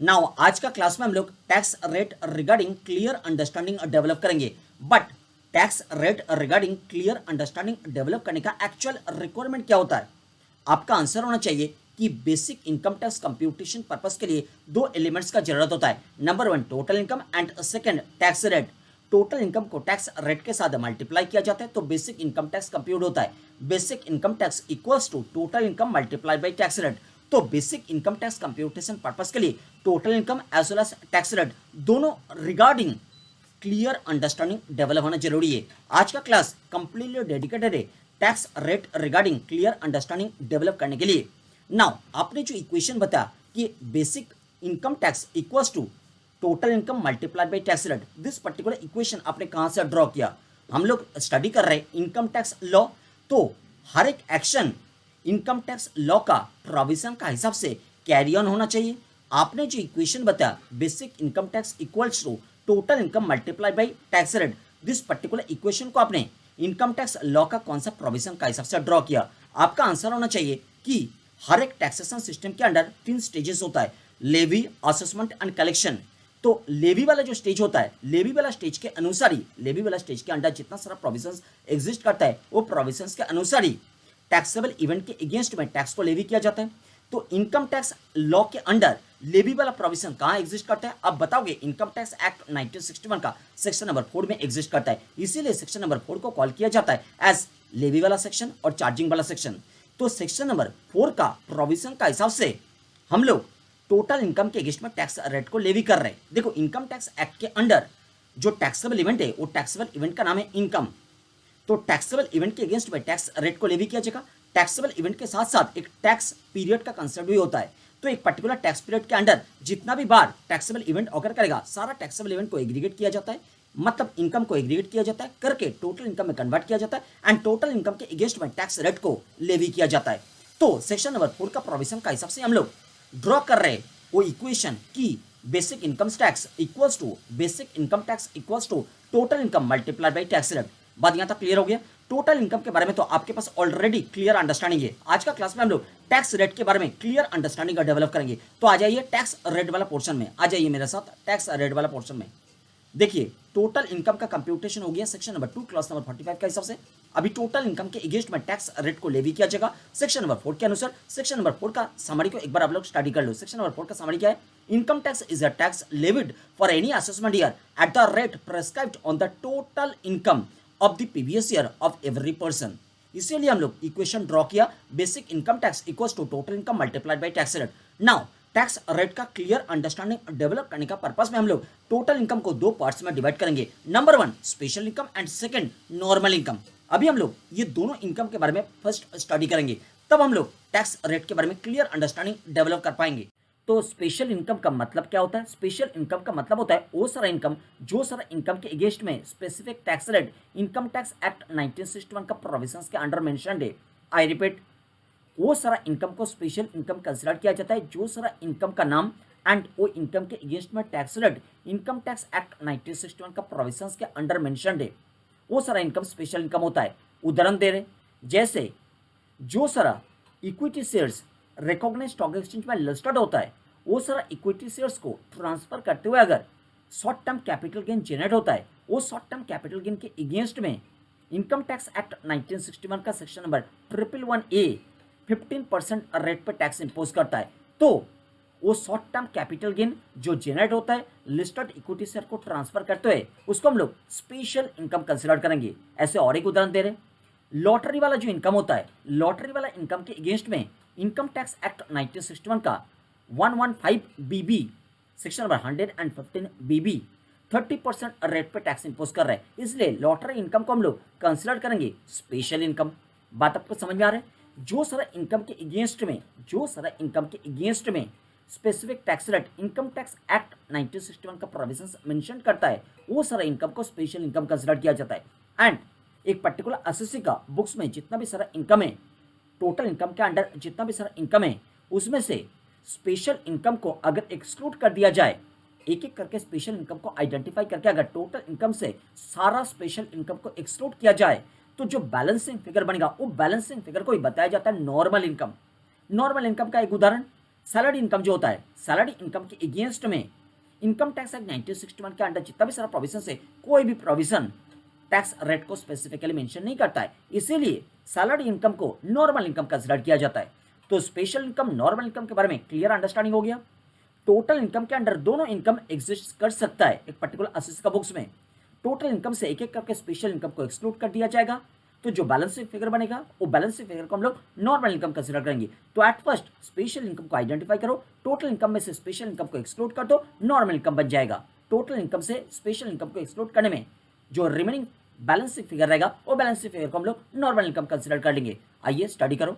Now आज का class में हम लोग tax rate regarding clear understanding develop करेंगे। But tax rate regarding clear understanding develop करने का एक्चुअल रिक्वायरमेंट क्या होता है? आपका आंसर होना चाहिए कि basic income tax computation purpose के लिए दो एलिमेंट्स का जरूरत होता है। Number one total income and second tax rate. Total income को टैक्स रेट के साथ मल्टीप्लाई किया जाता है तो बेसिक इनकम टैक्स कंप्यूट होता है। Basic income tax equals to total income multiply by tax rate. तो basic income tax computation purpose के लिए total income as well as tax rate दोनों रिगार्डिंग क्लियर अंडरस्टैंडिंग डेवलप होना जरूरी है। आज का क्लास कंप्लीटली डेडिकेटेड है tax rate regarding clear understanding develop करने के लिए। नाउ आपने जो इक्वेशन बताया कि basic income tax equals to total income multiplied by tax rate, this particular equation आपने कहां से ड्रॉ किया? हम लोग स्टडी कर रहे हैं इनकम टैक्स लॉ, तो हर एक एक्शन इनकम टैक्स लॉ का प्रोविजन का हिसाब से कैरी ऑन होना चाहिए। आपने जो इक्वेशन बताया basic income tax equals to total income multiply by tax rate, this particular equation को आपने इनकम टैक्स लॉ का कौन सा प्रोविजन का हिसाब से ड्रॉ किया? आपका आंसर होना चाहिए कि हर एक टैक्सेशन सिस्टम के अंडर 3 स्टेजेस होता है, लेवी, असेसमेंट एंड कलेक्शन। तो लेवी वाला जो स्टेज होता है, लेवी वाला स्टेज के अनुसार ही, लेवी वाला स्टेज के अंडर जितना सारा प्रोविजंस एग्जिस्ट करता है वो प्रोविजंस के अनुसार ही टैक्सेबल इवेंट के अगेंस्ट में टैक्स को लेवी किया जाता है। तो इनकम टैक्स लॉ के अंडर लेवी वाला प्रोविजन कहां एग्जिस्ट करता है? आप बताओगे इनकम टैक्स एक्ट 1961 का सेक्शन नंबर 4 में एग्जिस्ट करता है, इसीलिए सेक्शन नंबर 4 को कॉल किया जाता है एज लेवी वाला सेक्शन और चार्जिंग वाला सेक्शन। तो सेक्शन नंबर 4 का प्रोविजन का हिसाब से हम लोग टोटल इनकम के अगेंस्ट में टैक्स रेट को लेवी कर रहे हैं। देखो इनकम टैक्स एक्ट के अंडर जो टैक्सेबल इवेंट है वो टैक्सेबल इवेंट का नाम है इनकम। तो टैक्सेबल इवेंट के अगेंस्ट में टैक्स रेट को लेवी किया जाएगा। टैक्सेबल इवेंट के साथ साथ एक टैक्स पीरियड का कंसेप्ट भी होता है। तो एक पर्टिकुलर टैक्स पीरियड के अंडर जितना भी बार टैक्सेबल इवेंट ऑकर करेगा सारा टैक्सेबल इवेंट को एग्रीगेट किया जाता है, मतलब इनकम को एग्रीगेट किया जाता है करके टोटल इनकम में कन्वर्ट किया जाता है एंड टोटल इनकम के अगेंस्ट में टैक्स रेट को लेवी किया जाता है। तो सेक्शन नंबर 4 का प्रोविजन का हिसाब से हम लोग ड्रॉ कर रहे हैं वो इक्वेशन की basic income tax equals to basic income tax equals to total income multiplied by tax rate. बात यहां तक क्लियर हो गया? टोटल इनकम के बारे में तो आपके पास ऑलरेडी क्लियर अंडरस्टैंडिंग है। आज का क्लास में हम लोग टैक्स रेट के बारे में क्लियर अंडरस्टैंडिंग का डेवलप करेंगे। तो आ जाइए टैक्स रेट वाला पोर्शन में, आ जाइए मेरे साथ टैक्स रेट वाला पोर्शन में। देखिए टोटल इनकम का कंप्यूटेशन हो गया सेक्शन नंबर 2 क्लास नंबर 45 का हिसाब से। अभी टोटल इनकम के अगेंस्ट में टैक्स रेट को लेवी किया जाएगा सेक्शन नंबर 4 के अनुसार। सेक्शन नंबर 4 का समरी को एक बार आप लोग स्टडी कर लो। सेक्शन नंबर 4 का समरी क्या है? Income tax is a tax levied for any assessment year at the rate prescribed on the total income of the previous year of every person. इसीलिए हम लोग इक्वेशन ड्रॉ किया basic income tax equals to total income multiplied by tax rate. Now tax rate का clear understanding develop करने का purpose में हम लोग टोटल इनकम को दो पार्ट्स में डिवाइड करेंगे। Number 1 special income and second normal income. अभी हम लोग ये दोनों इनकम के बारे में फर्स्ट स्टडी करेंगे, तब हम लोग टैक्स रेट के बारे में क्लियर अंडरस्टैंडिंग डेवलप कर पाएंगे। तो स्पेशल इनकम का मतलब क्या होता है? स्पेशल इनकम का मतलब होता है वो सारा इनकम जो सारा इनकम के अगेंस्ट में specific tax rate income tax act 1961 का प्रोविजंस के अंडर मेंशन्ड है। आई रिपीट, वो सारा इनकम को स्पेशल इनकम कंसिडर किया जाता है जो सारा इनकम का नाम एंड वो इनकम के अगेंस्ट में tax rate income tax act 1961 का प्रोविजंस के अंडर मेंशन्ड है, वो सारा इनकम स्पेशल इनकम होता है। उदाहरण दे रहे, जैसे जो सारा equity shares recognized stock exchange में लिस्टेड होता है वो सारा इक्विटी शेयर्स को ट्रांसफर करते हुए अगर short term capital gain generate होता है, वो शॉर्ट टर्म कैपिटल गेन के अगेंस्ट में इनकम टैक्स एक्ट 1961 का सेक्शन नंबर 111A 15% रेट पर टैक्स इंपोज करता है। तो वो शॉर्ट टर्म कैपिटल गेन जो जनरेट होता है लिस्टेड इक्विटी शेयर को ट्रांसफर करते हुए उसको हम लोग स्पेशल इनकम कंसिडर करेंगे। ऐसे और एक उदाहरण दे रहे, लॉटरी वाला जो इनकम होता है, लॉटरी वाला इनकम के अगेंस्ट में इनकम टैक्स एक्ट 1961 का 115BB section number 115BB 30% rate पे टैक्स इंपोज कर रहा है, इसलिए लॉटरी इनकम को हम लोग कंसिडर करेंगे स्पेशल इनकम। बात आपको समझ में आ रहा है? जो सारा इनकम के अगेंस्ट में, जो सारा इनकम के अगेंस्ट में specific tax rate income tax act 1961 का प्रोविजंस मेंशन करता है वो सारा इनकम को स्पेशल इनकम कंसिडर किया जाता है। एंड एक पर्टिकुलर एसएससी का बुक्स में जितना भी सारा इनकम है, टोटल इनकम के अंडर जितना भी सारा इनकम है उसमें से स्पेशल इनकम को अगर एक्सक्लूड कर दिया जाए, एक एक करके स्पेशल इनकम को आइडेंटिफाई करके अगर टोटल इनकम से सारा स्पेशल इनकम को एक्सक्लूड किया जाए तो जो बैलेंसिंग फिगर बनेगा वो बैलेंसिंग फिगर को ही बताया जाता है नॉर्मल इनकम। नॉर्मल इनकम का एक उदाहरण, सैलरी इनकम जो होता है, सैलरी इनकम के अगेंस्ट में इनकम टैक्स एक्ट 1961 के अंडर जितना भी सारा प्रोविजन है, कोई भी प्रोविजन टैक्स रेट को स्पेसिफिकली मेंशन नहीं करता है, इसीलिए सैलरी इनकम को नॉर्मल इनकम कंसिडर किया जाता है। तो स्पेशल इनकम, नॉर्मल इनकम के बारे में क्लियर अंडरस्टैंडिंग हो गया। टोटल इनकम के अंडर दोनों इनकम एग्जिस्ट कर सकता है एक पर्टिकुलर असेस का बुक्स में। टोटल इनकम से एक एक करके स्पेशल इनकम को एक्सक्लूड कर दिया जाएगा, तो जो बैलेंस शीट फिगर बनेगा वो बैलेंस शीट फिगर को हम लोग नॉर्मल इनकम कंसिडर करेंगे। तो एट फर्स्ट स्पेशल इनकम को आइडेंटिफाई करो, टोटल इनकम में से स्पेशल इनकम को एक्सक्लूड कर दो, नॉर्मल इनकम बन जाएगा। टोटल इनकम से स्पेशल इनकम को एक्सक्लूड करने में जो रिमेनिंग बैलेंस शीट फिगर रहेगा वो बैलेंस शीट फिगर को हम लोग नॉर्मल इनकम कंसिडर कर लेंगे। आइए स्टडी करो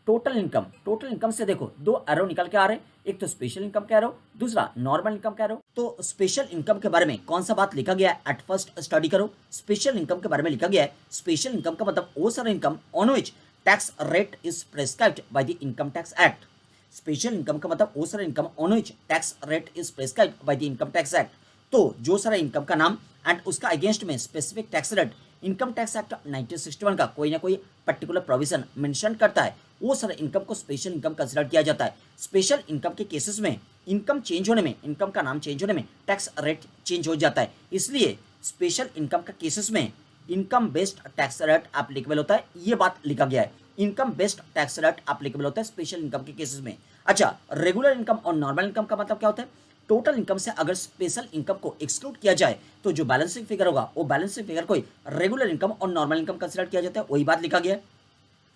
टोटल इनकम। टोटल इनकम से देखो दो एरो निकल के आ रहे हैं, एक तो स्पेशल इनकम का एरो, दूसरा नॉर्मल इनकम का एरो। तो स्पेशल इनकम के बारे में कौन सा बात लिखा गया है एट फर्स्ट स्टडी करो। स्पेशल इनकम के बारे में लिखा गया है, स्पेशल इनकम का मतलब वो सारा income on which tax rate is prescribed by the income tax act. Special income का मतलब वो सारा income on which tax rate is prescribed by the income tax act. तो जो सारा इनकम का नाम एंड उसका अगेंस्ट में specific tax rate income tax act 1961 का कोई ना कोई पर्टिकुलर प्रोविजन मेंशन करता है, वो सारा इनकम को स्पेशल इनकम कंसिडर किया जाता है। स्पेशल इनकम के केसेस में इनकम चेंज होने में, इनकम का नाम चेंज होने में टैक्स रेट चेंज हो जाता है, इसलिए स्पेशल इनकम का केसेस में income based tax rate applicable होता है। ये बात लिखा गया है, income based tax rate applicable होता है स्पेशल इनकम के केसेस में। अच्छा, रेगुलर इनकम और नॉर्मल इनकम का मतलब क्या होता है? टोटल इनकम से अगर स्पेशल इनकम को एक्सक्लूड किया जाए तो जो बैलेंसिंग फिगर होगा वो बैलेंसिंग फिगर को रेगुलर इनकम और नॉर्मल इनकम कंसिडर किया जाता है, वही बात लिखा गया है।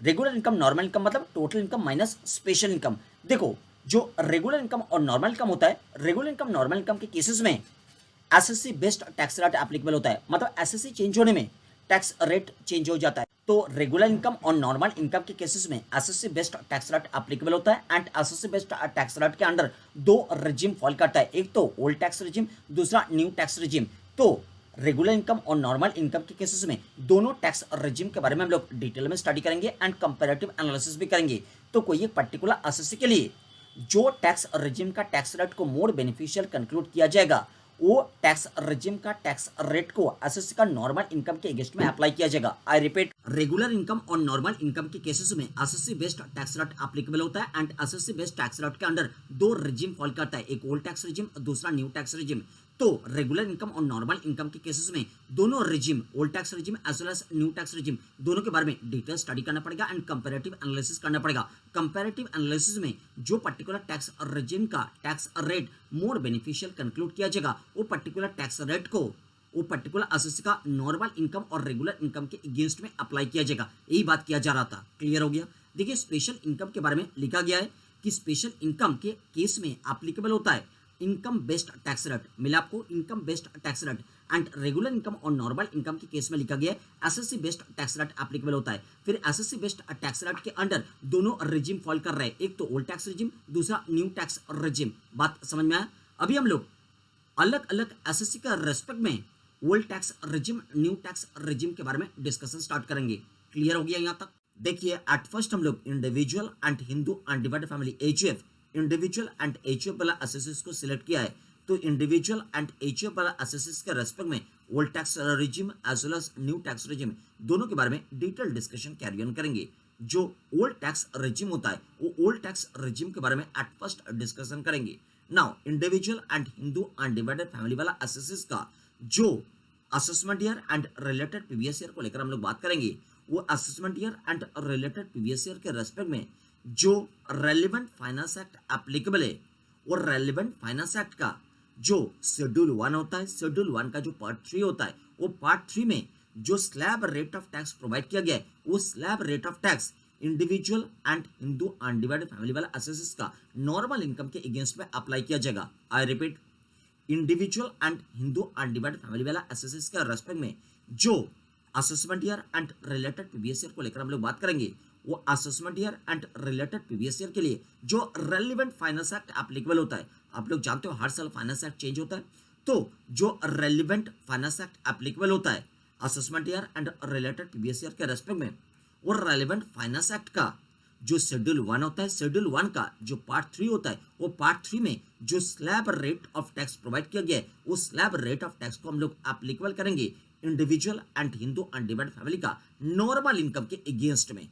रेगुलर इनकम, नॉर्मल इनकम मतलब total income minus special income. देखो जो रेगुलर इनकम और नॉर्मल इनकम होता है, रेगुलर इनकम नॉर्मल इनकम के केसेस में SSC based tax rate applicable होता है, मतलब एसएससी चेंज होने में टैक्स रेट चेंज हो जाता है। तो रेगुलर इनकम और नॉर्मल इनकम के केसेस में SSC based tax rate applicable होता है and SSC based tax rate के अंडर दो रिजिम फॉल करता है, एक तो ओल्ड टैक्स रिजिम, दूसरा न्यू टैक्स रिजिम। तो रेगुलर इनकम और नॉर्मल इनकम के केसेस में दोनों टैक्स रिजिम के बारे में हम लोग डिटेल में स्टडी करेंगे एंड कंपैरेटिव एनालिसिस भी करेंगे। तो कोई एक पर्टिकुलर एसएससी के लिए जो टैक्स रिजिम का टैक्स रेट को मोर बेनिफिशियल कंक्लूड किया जाएगा, वो टैक्स रिजिम का टैक्स रेट को एसएससी का नॉर्मल इनकम के अगेंस्ट में अप्लाई किया जाएगा। आई रिपीट, रेगुलर इनकम और नॉर्मल इनकम के केसेस में SSC based tax rate applicable होता है and SSC based tax rate के अंडर दो रिजिम फॉल करता है, एक ओल्ड टैक्स रिजिम, दूसरा न्यू टैक्स रिजिम। तो रेगुलर इनकम और नॉर्मल इनकम के केसेस में दोनों regime, old tax regime as well as new tax regime, दोनों के बारे में डिटेल स्टडी करना पड़ेगा एंड कंपैरेटिव एनालिसिस करना पड़ेगा। कंपैरेटिव एनालिसिस में जो पर्टिकुलर टैक्स रिजिम का tax rate more beneficial conclude किया जाएगा, वो पर्टिकुलर टैक्स रेट को वो पर्टिकुलर एसएससी का नॉर्मल इनकम और रेगुलर इनकम के अगेंस्ट में अप्लाई किया जाएगा। यही बात किया जा रहा था, क्लियर हो गया। देखिए स्पेशल इनकम के बारे में लिखा गया है कि स्पेशल इनकम के केस में एप्लीकेबल होता है इनकम बेस्ड टैक्स रेट, मिला आपको income based tax rate. And regular income और नॉर्मल इनकम के केस में लिखा गया है SSC based tax rate applicable होता है। फिर एसएससी बेस्ड टैक्स रेट के अंडर दोनों रिजिम फॉल कर रहे हैं, एक तो ओल्ड टैक्स रिजिम, दूसरा न्यू टैक्स रिजिम। बात समझ में आया? अभी हम लोग अलग अलग एसएससी का रेस्पेक्ट में old tax regime, new tax regime के बारे में डिस्कशन स्टार्ट करेंगे। क्लियर हो गया यहाँ तक? देखिए एट फर्स्ट हम लोग individual and Hindu undivided family HUF, individual and HUF वाला एसएससी को सिलेक्ट किया है। तो इंडिविजुअल एंड एचयूएफ वाला एसएससी के रेस्पेक्ट में old tax regime as well as new tax regime दोनों के बारे में डिटेल डिस्कशन कैरी ऑन करेंगे। जो ओल्ड टैक्स रिजिम होता है वो ओल्ड टैक्स रिजिम के बारे में एट फर्स्ट डिस्कशन करेंगे। Now individual and Hindu undivided family वाला एसएससी का जो assessment year and related previous year को लेकर हम लोग बात करेंगे, वो assessment year and related previous year के रेस्पेक्ट में जो रेलिवेंट फाइनेंस एक्ट एप्लीकेबल है, वो रेलिवेंट फाइनेंस एक्ट का जो शेड्यूल 1 होता है, शेड्यूल 1 का जो पार्ट 3 होता है, वो पार्ट 3 में जो slab rate of tax provide किया गया है, वो slab rate of tax individual and Hindu undivided family वाला एसएससी का नॉर्मल इनकम के अगेंस्ट में अप्लाई किया जाएगा। I repeat, individual and Hindu undivided family वाला एसएससी के रेस्पेक्ट में जो assessment year and related previous year को लेकर हम लोग बात करेंगे, वो assessment year and related previous year के लिए जो रेलिवेंट फाइनेंस एक्ट एप्लीकेबल होता है। आप लोग जानते हो हर साल फाइनेंस एक्ट चेंज होता है, तो जो रेलिवेंट फाइनेंस एक्ट एप्लीकेबल होता है assessment year and related previous year के रेस्पेक्ट में, वो रेलिवेंट फाइनेंस एक्ट का जो शेड्यूल 1 होता है, शेड्यूल 1 का जो पार्ट 3 होता है, वो पार्ट 3 में जो slab rate of tax provide किया गया है, वो स्लैब रेट ऑफ टैक्स को हम लोग एप्लीकेबल करेंगे individual and Hindu undivided family का नॉर्मल इनकम के अगेंस्ट में।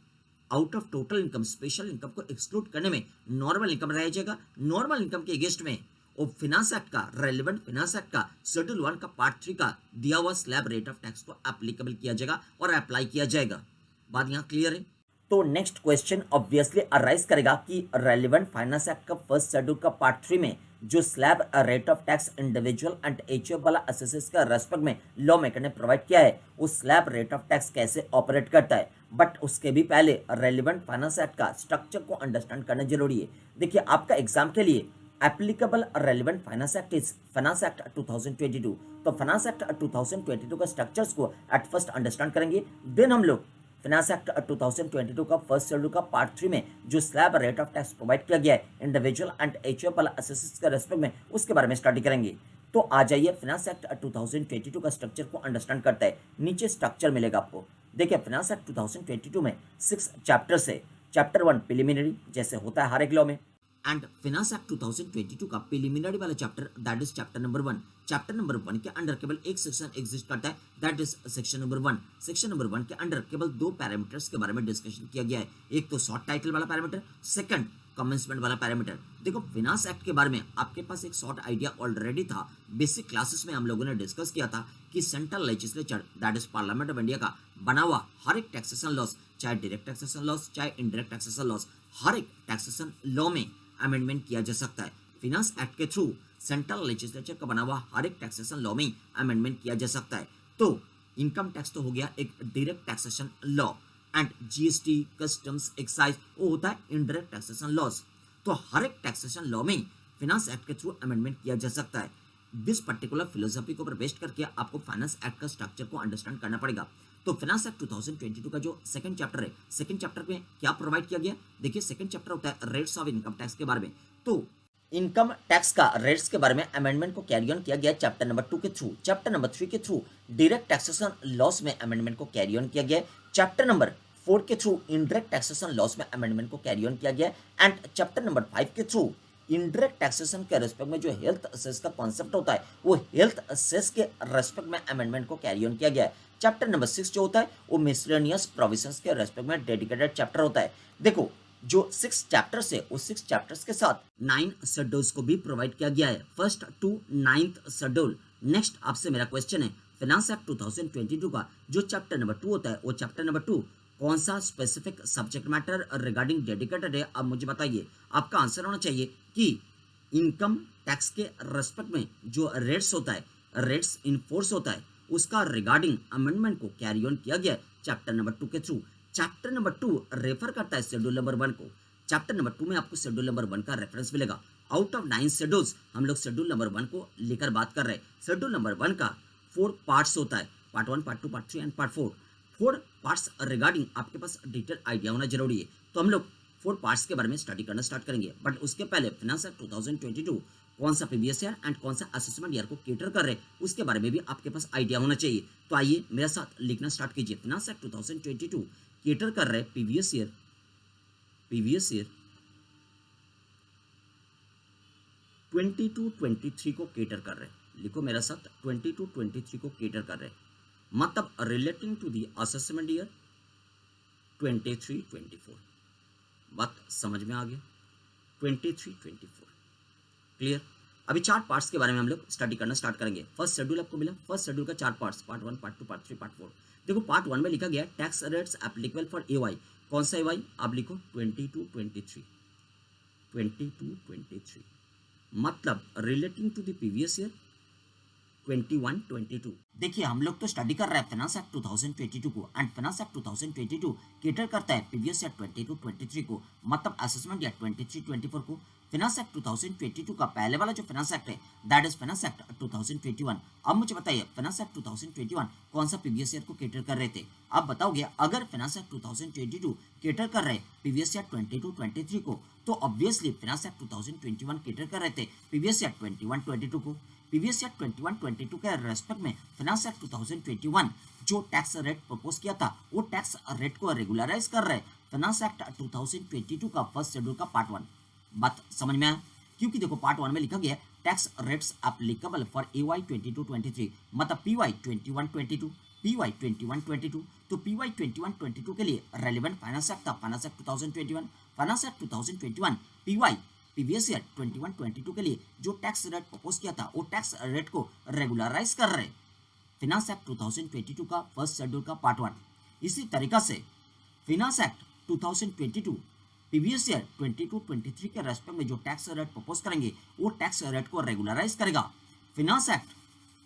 Out of total income special income को एक्सक्लूड करने में नॉर्मल इनकम रह जाएगा। नॉर्मल इनकम के अगेंस्ट में वो फिनांस एक्ट का रेलिवेंट फिनांस एक्ट का शेड्यूल 1 का पार्ट 3 का दिया हुआ स्लैब रेट ऑफ टैक्स को एप्लीकेबल किया जाएगा और अप्लाई किया जाएगा। बात यहाँ क्लियर है। तो नेक्स्ट क्वेश्चन ऑब्वियसली अराइज करेगा कि रेलिवेंट फाइनेंस एक्ट का फर्स्ट शेड्यूल का पार्ट 3 में जो slab rate of tax individual and HUF वाला एसएसएस का रेस्पेक्ट में लॉ मेकर ने प्रोवाइड किया है, उस स्लैब रेट ऑफ टैक्स कैसे ऑपरेट करता है। बट उसके भी पहले रेलिवेंट फाइनेंस एक्ट का स्ट्रक्चर को अंडरस्टैंड करना जरूरी है। देखिए आपका एग्जाम के लिए applicable relevant finance act is finance act 2022। तो फाइनेंस एक्ट 2022 का स्ट्रक्चर्स को एट फर्स्ट अंडरस्टैंड करेंगे, देन हम लोग फाइनेंस एक्ट 2022 का फर्स्ट शेड्यूल का पार्ट 3 में जो slab rate of tax provide किया गया है इंडिविजुअल एंड एचयूएफ वाला एसएसएस के रेस्पेक्ट में, उसके बारे में स्टडी करेंगे। तो आ जाइए फाइनेंस एक्ट 2022 का स्ट्रक्चर को अंडरस्टैंड करता है। नीचे स्ट्रक्चर मिलेगा आपको। देखिए फाइनेंस एक्ट 2022 में 6 चैप्टर्स है। चैप्टर 1 प्रिलिमिनरी, जैसे होता है हर एक लॉ में, एंड फाइनेंस एक्ट 2022 का प्रिलिमिनरी वाला chapter that is chapter number 1। Chapter number 1 के अंडर केवल एक सेक्शन एग्जिस्ट करता है, that is section number 1। Section number 1 के अंडर केवल 2 पैरामीटर्स के बारे में डिस्कशन किया गया है, एक तो शॉर्ट टाइटल वाला पैरामीटर, सेकंड कमेंसमेंट वाला पैरामीटर। देखो फाइनेंस एक्ट के बारे में आपके पास एक शॉर्ट आइडिया ऑलरेडी था। बेसिक क्लासेस में हम लोगों ने डिस्कस किया था कि central legislature that is parliament of India का बना हुआ हर एक टैक्सेशन लॉस, चाहे डायरेक्ट टैक्सेशन लॉस चाहे इनडायरेक्ट टैक्सेशन लॉस, हर एक टैक्सेशन लॉ में अमेंडमेंट किया जा सकता है। फाइनेंस एक्ट के थ्रू सेंट्रल लेजिस्लेचर का बना हुआ हर एक टैक्सेशन लॉ में अमेंडमेंट किया जा सकता है। तो इनकम टैक्स तो हो गया एक direct taxation law, and GST, customs, excise वो होता है इनडायरेक्ट टैक्सेशन लॉस। तो हर एक टैक्सेशन लॉ में फाइनेंस एक्ट के थ्रू अमेंडमेंट किया जा सकता है। दिस पर्टिकुलर फिलोसफी को बेस्ड करके आपको फाइनेंस एक्ट का स्ट्रक्चर को अंडरस्टैंड करना पड़ेगा। तो फाइनेंस एक्ट 2022 का जो सेकंड चैप्टर है, सेकंड चैप्टर में क्या प्रोवाइड किया गया, देखिए सेकंड चैप्टर होता है रेट्स ऑफ इनकम टैक्स के बारे में। तो इनकम टैक्स का रेट्स के बारे में अमेंडमेंट को कैरी ऑन किया गया चैप्टर नंबर 2 के थ्रू। चैप्टर नंबर 3 के थ्रू डायरेक्ट टैक्सेशन लॉस में अमेंडमेंट को कैरी ऑन किया गया। चैप्टर नंबर 4 के थ्रू इनडायरेक्ट टैक्सेशन लॉस में अमेंडमेंट को कैरी ऑन किया गया, एंड चैप्टर नंबर 5 के थ्रू इनडायरेक्ट टैक्सेशन के रेस्पेक्ट में जो हेल्थ असेस का कॉन्सेप्ट होता है, वो हेल्थ असेस के रेस्पेक्ट में अमेंडमेंट को कैरी ऑन किया गया है। चैप्टर नंबर 6 जो होता है वो मिसलेनियस प्रोविजंस के रेस्पेक्ट में डेडिकेटेड चैप्टर होता है। देखो जो 6 चैप्टर्स है उस 6 चैप्टर्स के साथ 9 शेड्यूल्स को भी प्रोवाइड किया गया है, first to 9th schedule. Next आपसे मेरा क्वेश्चन है, फाइनेंस एक्ट 2022 का जो चैप्टर नंबर 2 होता है, वो चैप्टर नंबर 2 कौन सा specific subject matter regarding dedicated है, अब मुझे बताइए। आपका आंसर होना चाहिए कि इनकम टैक्स के रेस्पेक्ट में जो रेट्स होता है, रेट्स इन फोर्स होता है, उसका रिगार्डिंग अमेंडमेंट को कैरी ऑन किया गया चैप्टर नंबर 2 के थ्रू। चैप्टर नंबर 2 रेफर करता है शेड्यूल नंबर 1 को। चैप्टर नंबर 2 में आपको शेड्यूल नंबर 1 का रेफरेंस मिलेगा। आउट ऑफ 9 शेड्यूल्स हम लोग शेड्यूल नंबर 1 को लेकर बात कर रहे हैं। शेड्यूल नंबर 1 का 4 पार्ट्स होता है, part 1, part 2, part 3 and part 4। 4 parts regarding आपके पास डिटेल आइडिया होना जरूरी है। तो हम लोग 4 पार्ट्स के बारे में स्टडी करना स्टार्ट करेंगे, बट उसके पहले फाइनेंस एक्ट 2022 कौन सा प्रीवियस ईयर एंड कौन सा असेसमेंट ईयर को केटर कर रहे हैं, उसके बारे में भी आपके पास आइडिया होना चाहिए। तो आइए मेरे साथ लिखना स्टार्ट कीजिए। फाइनेंस एक्ट 2022 केटर कर रहे प्रीवियस ईयर 22-23 को केटर कर रहे हैं। लिखो मेरे साथ, 22-23 को केटर कर रहे हैं, मतलब relating to the assessment year 23-24। बात समझ में आ गया? 23-24 क्लियर। अभी 4 पार्ट्स के बारे में हम लोग स्टडी करना स्टार्ट करेंगे। फर्स्ट शेड्यूल आपको मिला, फर्स्ट शेड्यूल का 4 parts, part 1, part 2, part 3, part 4। देखो पार्ट 1 में लिखा गया tax rates applicable for AY. कौन सा एवाई? आप लिखो 22-23 मतलब relating to the previous year 21-22। देखिए हम लोग तो स्टडी कर रहे हैं फाइनेंस एक्ट 2022 को, एंड फाइनेंस एक्ट 2022 केटर करता है प्रीवियस ईयर 22-23 को, मतलब असेसमेंट ईयर 23-24 को। फाइनेंस एक्ट 2022 का पहले वाला जो फाइनेंस एक्ट है दैट इज फाइनेंस एक्ट 2021। अब मुझे बताइए फाइनेंस एक्ट 2021 कौन सा प्रीवियस ईयर को केटर कर रहे थे? आप बताओगे अगर फाइनेंस एक्ट 2022 केटर कर रहे प्रीवियस ईयर 22-23 को, तो ऑब्वियसली फाइनेंस एक्ट 2021 केटर कर रहे थे प्रीवियस ईयर 21-22 को। प्रीवियस ईयर 21-22 के रेस्पेक्ट में फाइनेंस एक्ट 2021 जो टैक्स रेट प्रपोज किया था वो टैक्स रेट को रेगुलराइज कर रहे फाइनेंस एक्ट 2022 का फर्स्ट शेड्यूल का पार्ट 1। बात समझ में आया? क्योंकि देखो पार्ट 1 में लिखा गया tax rates applicable for AY 22-23 मतलब PY 21-22। PY 21-22, तो PY 21-22 के लिए रेलिवेंट फाइनेंस एक्ट था finance act 2021, finance act 2021 PY previous year 21-22 के लिए जो टैक्स रेट प्रपोज किया था वो टैक्स रेट को रेगुलराइज कर रहे फिनांस एक्ट 2022 का फर्स्ट शेड्यूल का पार्ट 1। इसी तरीका से फिनांस एक्ट 2022 प्रीवियस ईयर 22-23 के रेस्पेक्ट में जो टैक्स रेट प्रपोज करेंगे वो टैक्स रेट को रेगुलराइज करेगा फिनांस एक्ट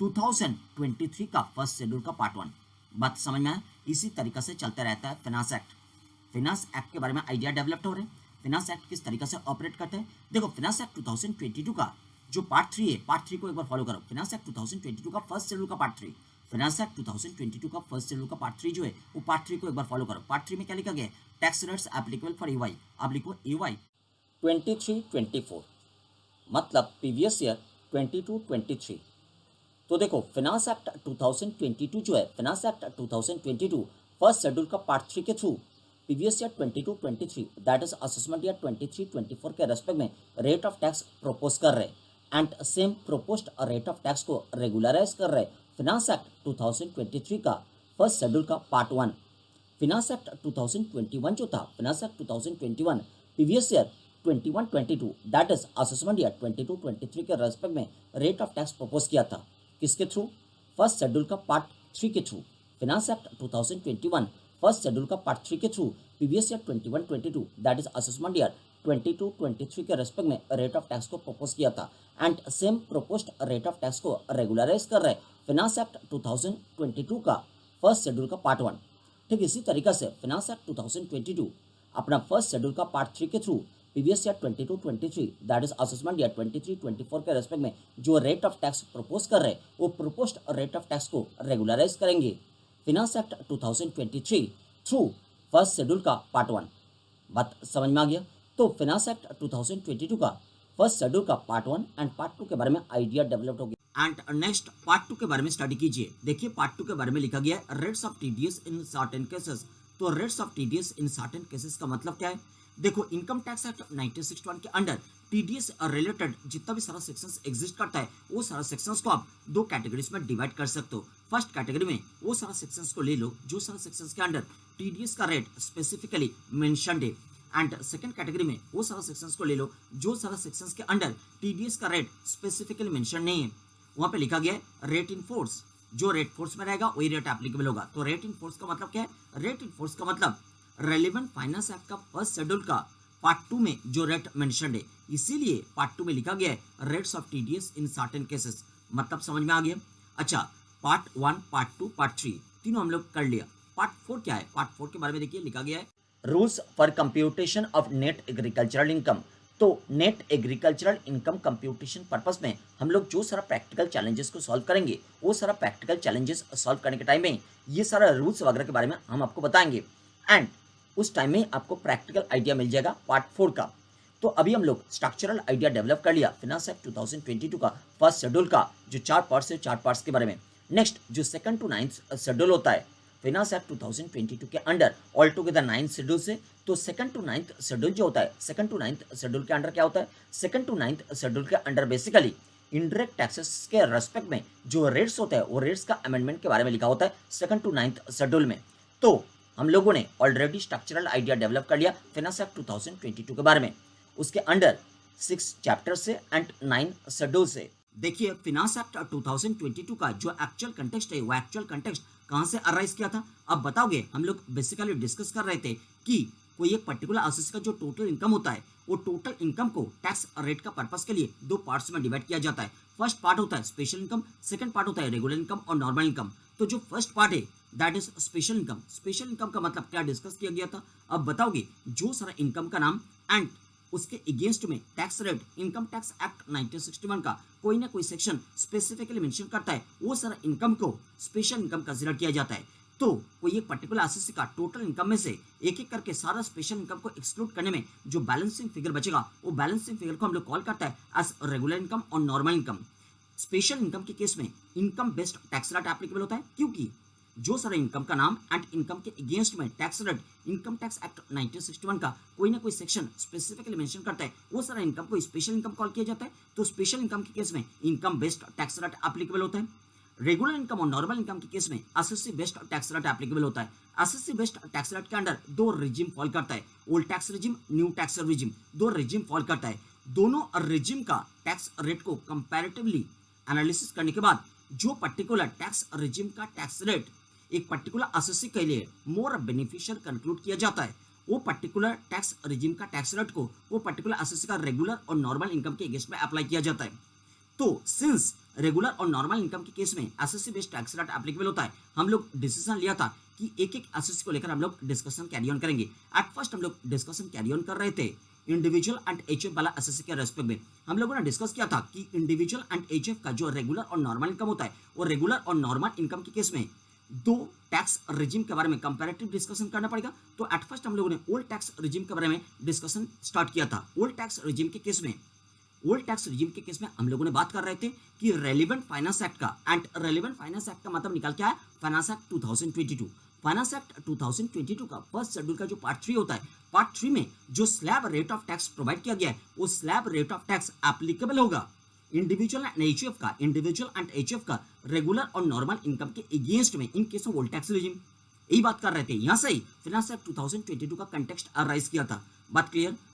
2023 का फर्स्ट शेड्यूल का पार्ट 1। बात समझ में आया? इसी तरीका से चलते रहता है फिनांस एक्ट के बारे में आइडिया डेवलप हो रहे हैं। फिनांस एक्ट किस तरीके से ऑपरेट करते हैं, देखो फिनांस एक्ट 2022 का जो पार्ट 3 है, पार्ट 3 को एक बार फॉलो करो। फिनांस एक्ट 2022 का फर्स्ट शेड्यूल का पार्ट 3, फिनांस एक्ट 2022 का फर्स्ट शेड्यूल का पार्ट 3 जो है वो पार्ट 3 को एक बार फॉलो करो। पार्ट 3 में क्या लिखा गया है, tax rates applicable for EY. आप लिखो ईवाई 23-24 मतलब प्रीवियस ईयर 22-23। तो देखो फिनांस एक्ट 2022 जो है, फिनांस एक्ट 2022 फर्स्ट शेड्यूल का पार्ट 3 के through previous year 22-23 that is assessment year 23-24 के रेस्पेक्ट में रेट ऑफ टैक्स प्रपोज कर रहे and same proposed rate of tax को रेगुलराइज कर रहे फिनांस एक्ट 2023 का फर्स्ट शेड्यूल का पार्ट 1। फिनांस एक्ट 2021 जो था, finance act 2021 previous year 21-22 that is assessment year 22-23 के रेस्पेक्ट में रेट ऑफ टैक्स प्रपोज किया था किसके थ्रू, फर्स्ट शेड्यूल का पार्ट 3 के through. Finance act 2021 first schedule का पार्ट 3 के through previous year 21-22 that is assessment year 22-23 के रेस्पेक्ट में रेट ऑफ टैक्स को प्रपोज किया था and same proposed rate of tax को रेगुलराइज कर रहे फिनांस एक्ट 2022 का फर्स्ट शेड्यूल का पार्ट 1। ठीक इसी तरीके से फिनांस एक्ट 2022 अपना फर्स्ट शेड्यूल का पार्ट 3 के through previous year 22-23 that is assessment year 23-24 के रेस्पेक्ट में जो रेट ऑफ टैक्स प्रपोज कर रहे वो प्रपोज्ड रेट ऑफ टैक्स को रेगुलराइज करेंगे finance act 2023 through first schedule का पार्ट 1। बात समझ में आ गया? तो फिनांस एक्ट 2022 का फर्स्ट शेड्यूल का पार्ट 1 एंड पार्ट 2 के बारे में आइडिया डेवलप हो गया। एंड नेक्स्ट पार्ट 2 के बारे में स्टडी कीजिए। देखिए पार्ट 2 के बारे में लिखा गया है rates of TDS in certain cases. तो rates of TDS in certain cases का मतलब क्या है, देखो इनकम टैक्स एक्ट 1961 के अंडर टीडीएस रिलेटेड जितना भी सारा सेक्शंस एग्जिस्ट करता है वो सारा सेक्शंस को आप दो कैटेगरीज में डिवाइड कर सकते हो। फर्स्ट कैटेगरी में वो सारा सेक्शंस को ले लो जो सारा सेक्शंस के अंडर टीडीएस का रेट स्पेसिफिकली मेंशन्ड है एंड सेकंड कैटेगरी में वो सारा सेक्शंस को ले लो जो सारा सेक्शंस के अंडर टीडीएस का रेट स्पेसिफिकली मेंशन नहीं है। वहां पे लिखा गया है रेट इन फोर्स, जो रेट फोर्स में रहेगा वही रेट एप्लीकेबल होगा। तो रेट इन फोर्स का मतलब क्या है, रेट इन फोर्स का मतलब रेलिवेंट फाइनेंस एक्ट का फर्स्ट शेड्यूल का पार्ट 2 में जो रेट मेंशन्ड है, इसीलिए पार्ट 2 में लिखा गया है rates of TDS in certain cases. मतलब समझ में आ गया? अच्छा, पार्ट 1, पार्ट 2, पार्ट 3 तीनों हम लोग कर लिया। पार्ट 4 क्या है, पार्ट 4 के बारे में देखिए लिखा गया है rules for computation of net agricultural income. तो net agricultural income computation purpose में हम लोग जो सारा प्रैक्टिकल चैलेंजेस को सॉल्व करेंगे वो सारा प्रैक्टिकल चैलेंजेस सॉल्व करने के टाइम में ये सारा रूल्स वगैरह के बारे में हम आपको बताएंगे एंड उस टाइम में आपको प्रैक्टिकल आइडिया मिल जाएगा पार्ट 4 का। तो अभी हम लोग स्ट्रक्चरल आइडिया डेवलप कर लिया फिनांस एक्ट 2022 का फर्स्ट शेड्यूल का जो 4 पार्ट्स है, 4 पार्ट्स के बारे में। नेक्स्ट जो 2nd to 9th शेड्यूल होता है फिनांस एक्ट 2022 के अंडर ऑल टुगेदर 9 शेड्यूल से, तो 2nd to 9th शेड्यूल जो होता है, 2nd to 9th शेड्यूल के अंडर क्या होता है, 2nd to 9th शेड्यूल के अंडर बेसिकली इनडायरेक्ट टैक्सेस के रेस्पेक्ट में जो रेट्स होता है वो रेट्स का अमेंडमेंट के बारे में लिखा होता है 2nd to 9th शेड्यूल में। तो हम लोगों ने ऑलरेडी स्ट्रक्चरल आइडिया डेवलप कर लिया फिनांस एक्ट 2022 के बारे में, उसके अंडर 6 चैप्टर से एंड 9 शेड्यूल से। देखिए फिनांस एक्ट 2022 का जो एक्चुअल कंटेक्स्ट है वो एक्चुअल कंटेक्स्ट कहां से अराइज किया था, अब बताओगे? हम लोग बेसिकली डिस्कस कर रहे थे कि कोई एक पर्टिकुलर असेस का जो टोटल इनकम होता है वो टोटल इनकम को टैक्स रेट का पर्पस के लिए 2 पार्ट्स में डिवाइड किया जाता है। फर्स्ट पार्ट होता है स्पेशल इनकम, सेकंड पार्ट होता है रेगुलर इनकम और नॉर्मल इनकम। तो जो फर्स्ट पार्ट है that is special income. Special income का मतलब क्या डिस्कस किया गया था, अब बताओगे? जो सारा इनकम का नाम एंड उसके अगेंस्ट में tax rate income tax act 1961 का कोई ना कोई सेक्शन स्पेसिफिकली मेंशन करता है, वो सारा इनकम को स्पेशल इनकम कंसीडर किया जाता है। तो कोई एक पर्टिकुलर असेसी का टोटल इनकम में से एक एक करके सारा स्पेशल इनकम को एक्सक्लूड करने में जो बैलेंसिंग फिगर बचेगा वो बैलेंसिंग फिगर को हम लोग कॉल करता है एज रेगुलर इनकम और नॉर्मल इनकम। स्पेशल इनकम के केस में income based tax rate applicable होता है क्योंकि जो सारा इनकम का नाम एंड इनकम के अगेंस्ट में tax rate income tax act 1961 का कोई ना कोई सेक्शन स्पेसिफिकली मेंशन करता है, वो सारा इनकम को स्पेशल इनकम कॉल किया जाता है। तो स्पेशल इनकम के केस में income based tax rate applicable होता है। रेगुलर इनकम और नॉर्मल इनकम के केस में SSC based tax rate applicable होता है। एसएससी बेस्ड टैक्स रेट के अंडर दो रिजिम फॉल करता है, old tax regime, new tax regime, दो रिजिम फॉल करता है। दोनों रिजिम का टैक्स रेट को कंपैरेटिवली एनालिसिस करने के बाद जो पर्टिकुलर टैक्स रिजिम का टैक्स रेट एक पर्टिकुलर एसएससी के लिए मोर बेनिफिशियल कंक्लूड किया जाता है, वो पर्टिकुलर टैक्स रिजिम का टैक्स रेट को वो पर्टिकुलर एसएससी का रेगुलर और नॉर्मल इनकम के अगेंस्ट में अप्लाई किया जाता है। तो सिंस रेगुलर और नॉर्मल इनकम के केस में SSC based tax rate applicable होता है, हम लोग डिसीजन लिया था कि एक एक एसएससी को लेकर हम लोग डिस्कशन कैरी ऑन करेंगे। एट फर्स्ट हम लोग डिस्कशन कैरी ऑन कर रहे थे इंडिविजुअल एंड एचएफ वाला एसएससी के रेस्पेक्ट में। हम लोगों ने डिस्कस किया था कि इंडिविजुअल एंड एचएफ का जो रेगुलर और नॉर्मल इनकम होता है, वो रेगुलर और नॉर्मल इनकम के केस में दो टैक्स रिजिम के बारे में कंपैरेटिव डिस्कशन करना पड़ेगा। तो एट फर्स्ट हम लोगों ने ओल्ड टैक्स रिजिम के बारे में डिस्कशन स्टार्ट किया था। ओल्ड टैक्स रिजिम के केस में हम लोगों ने बात कर रहे थे कि रेलिवेंट फाइनेंस एक्ट का, एंड रेलिवेंट फाइनेंस एक्ट का मतलब निकल के आया फाइनेंस एक्ट 2022। फाइनेंस एक्ट 2022 का फर्स्ट शेड्यूल का जो पार्ट 3 होता है, पार्ट 3 में जो slab rate of tax provide किया गया है, वो slab rate of tax applicable होगा इंडिविजुअल एंड एचएफ का रेगुलर और नॉर्मल इनकम के अगेंस्ट में in case of old tax regime. यही बात कर रहे थे, यहां से ही फाइनेंस एक्ट 2022 का कंटेक्स्ट अराइज किया था। बात क्लियर?